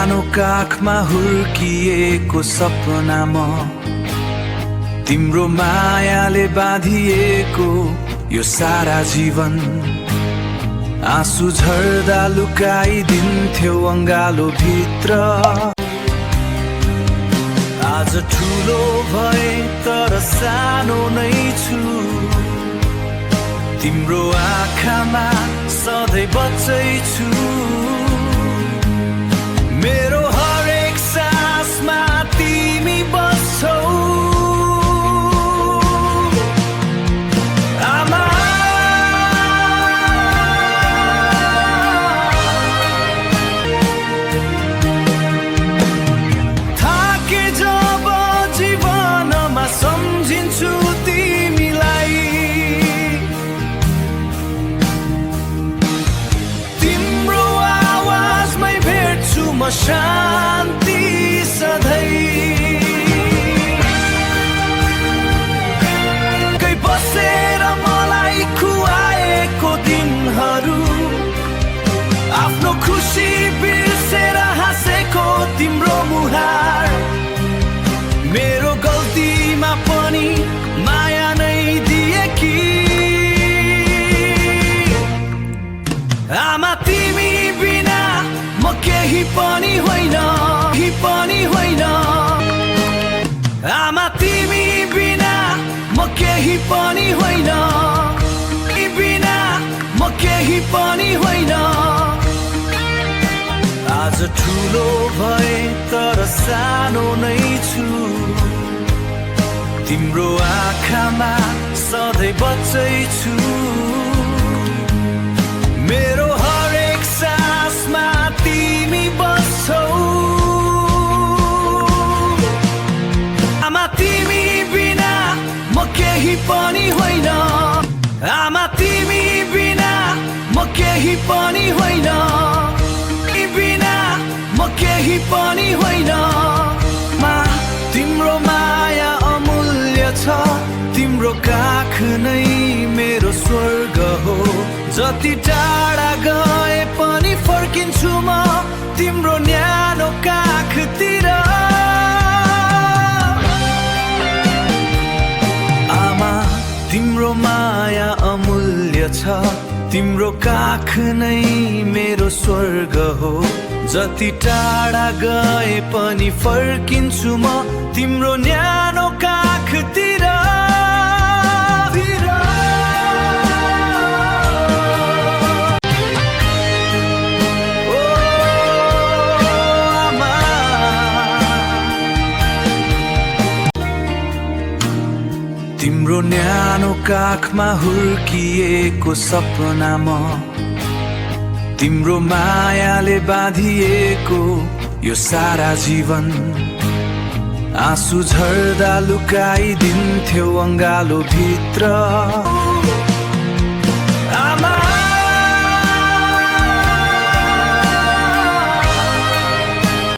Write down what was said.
न्यानो काखमा हुर्किएको सपना म तिम्रो मायाले बाँधिएको यो सारा जीवन आँसु झर्दा लुकाइदिन्थ्यौ अङ्गालो भित्र आज ठुलो भए तर सानो नै छु तिम्रो आँखामा सधैँ बच्चै छु मेरो हरेक सासमा तिमी बस्छौ आमा थाके जब जीवनमा सम्झिन्छु तिमीलाई तिम्रो आवाजमै भेट्छु म शान्ति सधैँ कै बसेर मलाई खुवाएको दिनहरू आफ्नो खुसी बिर्सेर हाँसेको तिम्रो मुहार मेरो गल्तीमा पनि माया नै दिएकी आमा तिमी बिना म केही पनि होइन आमा तिमी बिना म केही पनि होइन बिना म केही पनि होइन आज ठुलो भए तर सानो नै छु तिम्रो आँखामा सधैँ बच्चै छु मेरो हरेक सासमा तिमी बस्छौ आमा तिमी बिना म केही पनि होइन आमा तिमी बिना म केही पनि होइन बिना म केही पनि होइन मा तिम्रो माया अमूल्य छ तिम्रो काख नै मेरो स्वर्ग हो जति टाढा गए पनि फर्किन्छु म तिम्रो न्यानो काखतिर आमा तिम्रो माया अमूल्य छ तिम्रो काख नै मेरो स्वर्ग हो जति टाढा गए पनि फर्किन्छु म तिम्रो न्यानो काखतिर तिम्रो न्यानो काखमा हुर्किएको सपना म तिम्रो मायाले बाँधिएको यो सारा जीवन आँसु झर्दा लुकाइदिन्थ्यौ अङ्गालो भित्र